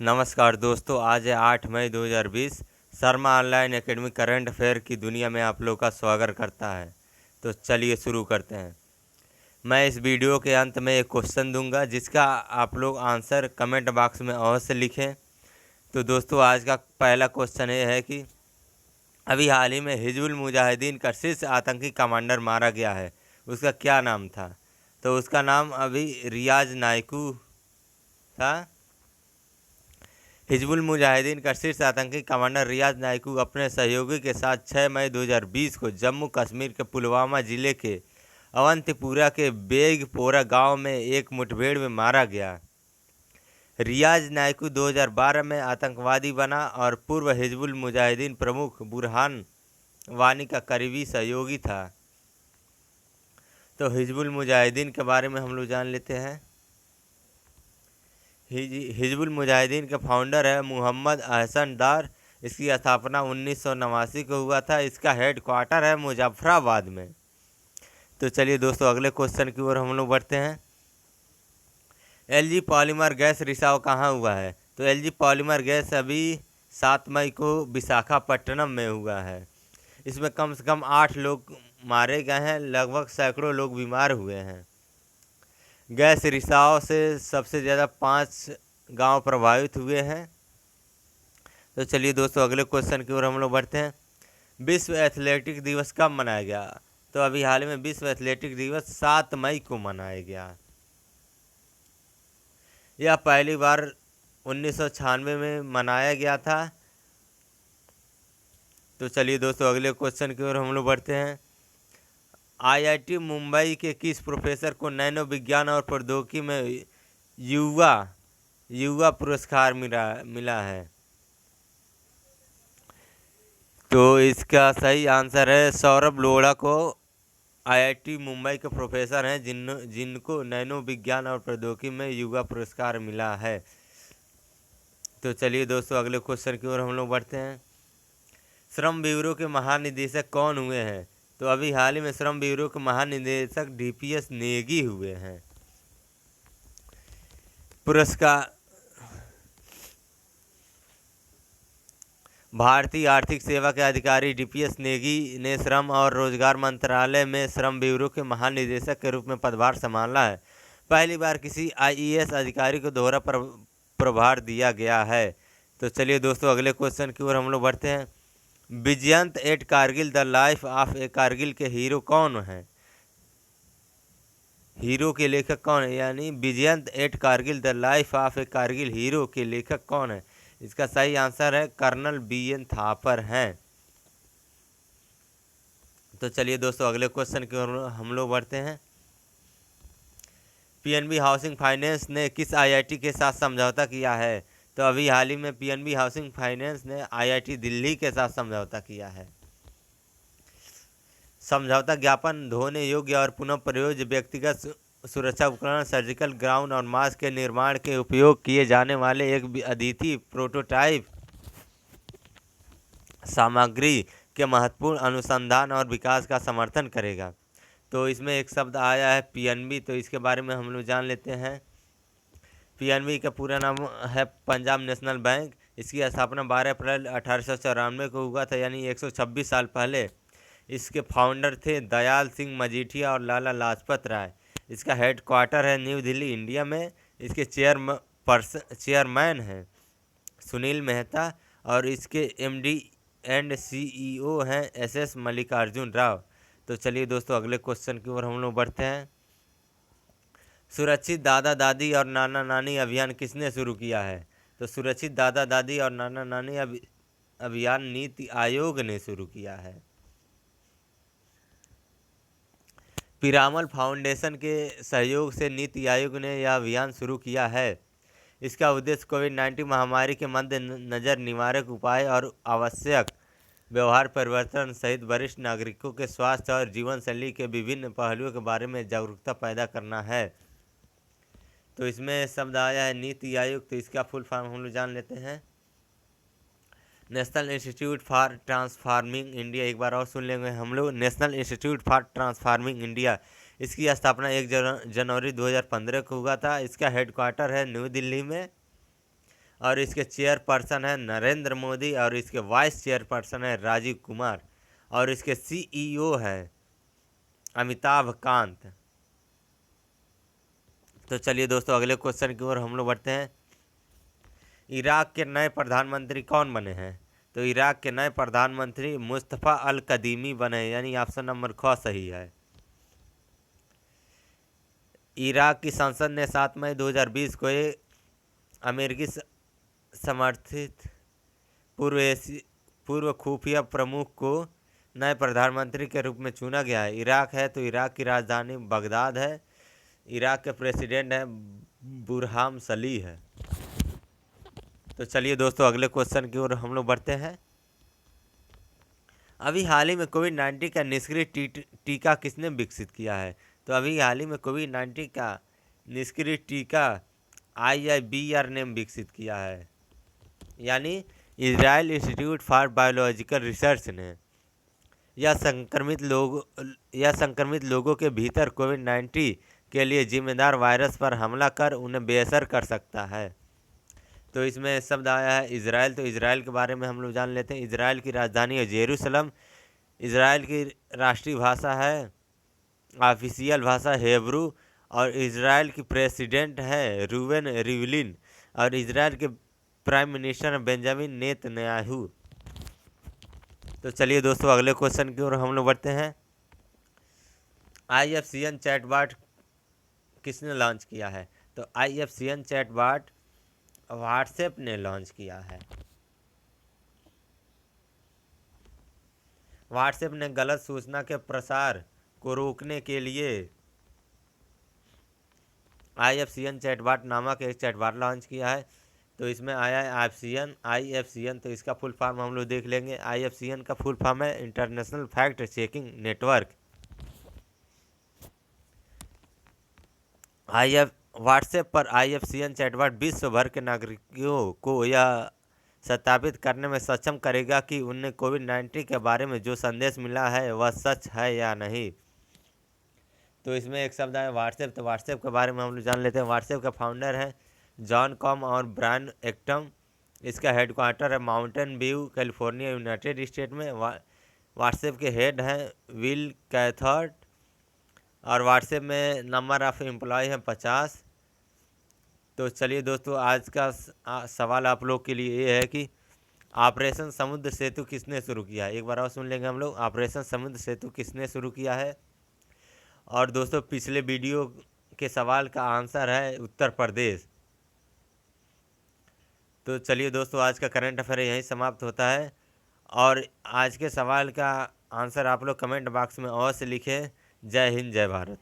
नमस्कार दोस्तों, आज है 8 मई 2020। Sharma online academy current affair की दुनिया में आप लोग का स्वागत करता है। तो चलिए शुरू करते हैं। मैं इस वीडियो के अंत में एक क्वेश्चन दूंगा जिसका आप लोग आंसर कमेंट बॉक्स में अवश्य लिखें। तो दोस्तों, आज का पहला क्वेश्चन ये है कि अभी हाल ही में हिजबुल मुजाहिदीन का शीर्ष आतंकी कमांडर मारा गया है, उसका क्या नाम था? तो उसका नाम अभी रियाज नायकू था। हिजबुल मुजाहिदीन का शीर्ष आतंकी कमांडर रियाज नायकू अपने सहयोगी के साथ 6 मई 2020 को जम्मू कश्मीर के पुलवामा जिले के अवंतीपुरा के बेगपोरा गांव में एक मुठभेड़ में मारा गया। रियाज नायकू 2012 में आतंकवादी बना और पूर्व हिजबुल मुजाहिदीन प्रमुख बुरहान वानी का करीबी सहयोगी था। तो हिजबुल मुजाहिदीन के बारे में हम लोग जान लेते हैं। हिजबुल मुजाहिदीन के फाउंडर है मोहम्मद अहसन डार। इसकी स्थापना 1989 को हुआ था। इसका हेड क्वार्टर है मुजफ्फराबाद में। तो चलिए दोस्तों, अगले क्वेश्चन की ओर हम लोग बढ़ते हैं। एलजी पॉलीमर गैस रिसाव कहाँ हुआ है? तो एलजी पॉलीमर गैस अभी 7 मई को विशाखापट्टनम में हुआ है। इसमें कम से कम 8 लोग मारे गए हैं, लगभग सैकड़ों लोग बीमार हुए हैं। गैस रिसाव से सबसे ज़्यादा 5 गांव प्रभावित हुए हैं। तो चलिए दोस्तों, अगले क्वेश्चन की ओर हम लोग बढ़ते हैं। विश्व एथलेटिक दिवस कब मनाया गया? तो अभी हाल में विश्व एथलेटिक दिवस 7 मई को मनाया गया। यह पहली बार 1996 में मनाया गया था। तो चलिए दोस्तों, अगले क्वेश्चन की ओर हम लोग बढ़ते हैं। आईआईटी मुंबई के किस प्रोफेसर को नैनो विज्ञान और प्रौद्योगिकी में युवा पुरस्कार मिला है? तो इसका सही आंसर है सौरभ लोढ़ा को। आईआईटी मुंबई के प्रोफेसर हैं जिनको नैनो विज्ञान और प्रौद्योगिकी में युवा पुरस्कार मिला है। तो चलिए दोस्तों, अगले क्वेश्चन की ओर हम लोग बढ़ते हैं। श्रम ब्यूरो के महानिदेशक कौन हुए हैं? तो अभी हाल ही में श्रम ब्यूरो के महानिदेशक डीपीएस नेगी हुए हैं। पुरस्कार भारतीय आर्थिक सेवा के अधिकारी डीपीएस नेगी ने श्रम और रोजगार मंत्रालय में श्रम ब्यूरो के महानिदेशक के रूप में पदभार संभाला है। पहली बार किसी आईएएस अधिकारी को दोहरा प्रभार दिया गया है। तो चलिए दोस्तों, अगले क्वेश्चन की ओर हम लोग बढ़ते हैं। Vijayant at Kargil the life of a Kargil के हीरो कौन है? हीरो के लेखक कौन है? यानी Vijyant at Kargil the life of a Kargil hero के लेखक कौन है? इसका सही आंसर है कर्नल बीएन थापर हैं। तो चलिए दोस्तों, अगले क्वेश्चन की ओर हम लोग बढ़ते हैं। पीएनबी हाउसिंग फाइनेंस ने किस आईआईटी के साथ समझौता किया है? तो अभी हाल ही में पीएनबी हाउसिंग फाइनेंस ने आईआईटी दिल्ली के साथ समझौता किया है। समझौता ज्ञापन धोने योग्य और पुनः प्रयोज्य व्यक्तिगत सुरक्षा उपकरण, सर्जिकल ग्राउंड और मास्क के निर्माण के उपयोग किए जाने वाले एक अद्वितीय प्रोटोटाइप सामग्री के महत्वपूर्ण अनुसंधान और विकास का समर्थन करेगा। तो इसमें एक शब्द आया है पीएनबी। तो इसके बारे में हम लोग जान लेते हैं। पीएनबी का पूरा नाम है पंजाब नेशनल बैंक। इसकी स्थापना 12 अप्रैल 1894 को हुआ था, यानी 126 साल पहले। इसके फाउंडर थे दयाल सिंह मजीठिया और लाला लाजपत राय। इसका हेड क्वार्टर है न्यू दिल्ली, इंडिया में। इसके चेयरमैन हैं सुनील मेहता और इसके एमडी एंड सीईओ हैं एसएस मल्लिकार्जुन राव। तो चलिए दोस्तों, अगले क्वेश्चन की ओर हम लोग बढ़ते हैं। सुरक्षित दादा दादी और नाना नानी अभियान किसने शुरू किया है? तो सुरक्षित दादा दादी और नाना नानी अभियान नीति आयोग ने शुरू किया है। पिरामल फाउंडेशन के सहयोग से नीति आयोग ने यह अभियान शुरू किया है। इसका उद्देश्य कोविड-19 महामारी के मद्देनजर निवारक उपाय और आवश्यक व्यवहार परिवर्तन सहित वरिष्ठ नागरिकों के स्वास्थ्य और जीवन शैली के विभिन्न पहलुओं के बारे में जागरूकता पैदा करना है। तो इसमें शब्द आया है नीति आयोग। तो इसका फुल फॉर्म हम लोग जान लेते हैं। National institute for transforming India. एक बार और सुन लेंगे हम लोग, national institute for transforming India. इसकी स्थापना 1 जनवरी 2015 को हुआ था। इसका हेडक्वार्टर है न्यू दिल्ली में और इसके चेयरपर्सन है नरेंद्र मोदी और इसके वाइस चेयरपर्सन है राजीव कुमार और इसके सीईओ है अमिताभ कांत। तो चलिए दोस्तों अगले क्वेश्चन की ओर हम लोग बढ़ते हैं। इराक के नए प्रधानमंत्री कौन बने हैं? तो इराक के नए प्रधानमंत्री मुस्तफ़ा अल कदीमी बने, यानी ऑप्शन नंबर ख सही है। इराक की संसद ने 7 मई 2020 को अमेरिकी समर्थित पूर्व खुफिया प्रमुख को नए प्रधानमंत्री के रूप में चुना गया है। इराक है तो इराक की राजधानी बगदाद है। इराक के प्रेसिडेंट हैं बुरहान सली है। तो चलिए दोस्तों अगले क्वेश्चन की ओर हम लोग बढ़ते हैं। अभी हाल ही में कोविड-19 का निष्क्रिय टीका किसने विकसित किया है? तो अभी हाल ही में कोविड-19 का निष्क्रिय टीका IIBR ने विकसित किया है, यानी Israel institute for biological research ने। यह संक्रमित लोगों के भीतर कोविड-19 के लिए जिम्मेदार वायरस पर हमला कर उन्हें बेअसर कर सकता है। तो इसमें शब्द आया है इजराइल। तो इजराइल के बारे में हम लोग जान लेते हैं। इजराइल की राजधानी है जेरूसलम। इजराइल की राष्ट्रीय भाषा है, ऑफिशियल भाषा हेब्रू और इजराइल की प्रेसिडेंट है रूवेन रिवलिन और इजराइल के प्राइम मिनिस्टर बेंजामिन नेतन्याहू। तो चलिए दोस्तों अगले क्वेश्चन की ओर हम लोग बढ़ते हैं। IFCN चैटबॉट किसने लॉन्च किया है? तो IFCN चैटबॉट व्हाट्सएप ने लॉन्च किया है। व्हाट्सएप ने गलत सूचना के प्रसार को रोकने के लिए IFCN चैटबॉट नामक एक चैटबॉट लॉन्च किया है। तो इसमें आया है IFCN। तो इसका फुल फॉर्म हम लोग देख लेंगे। IFCN का फुल फॉर्म है international fact checking network. WhatsApp पर IFCN चैटबॉट विश्व भर के नागरिकों को यह सत्यापित करने में सक्षम करेगा कि उन्हें कोविड-19 के बारे में जो संदेश मिला है वह सच है या नहीं। तो इसमें एक शब्द है व्हाट्सएप। तो व्हाट्सएप के बारे में हम लोग जान लेते हैं। व्हाट्सएप का फाउंडर है जॉन कॉम और ब्रायन एक्टम। इसका हेडक्वार्टर है mountain view California United state में। व्हाट्सएप के हेड हैं विल कैथर्ट और व्हाट्सएप में नंबर ऑफ एम्प्लॉय हैं 50। तो चलिए दोस्तों आज का सवाल आप लोग के लिए ये है कि ऑपरेशन समुद्र सेतु किसने शुरू किया है? एक बार और सुन लेंगे हम लोग। ऑपरेशन समुद्र सेतु किसने शुरू किया है? और दोस्तों पिछले वीडियो के सवाल का आंसर है उत्तर प्रदेश। तो चलिए दोस्तों आज का करंट अफेयर यहीं समाप्त होता है और आज के सवाल का आंसर आप लोग कमेंट बॉक्स में अवश्य लिखें। जय हिंद जय भारत।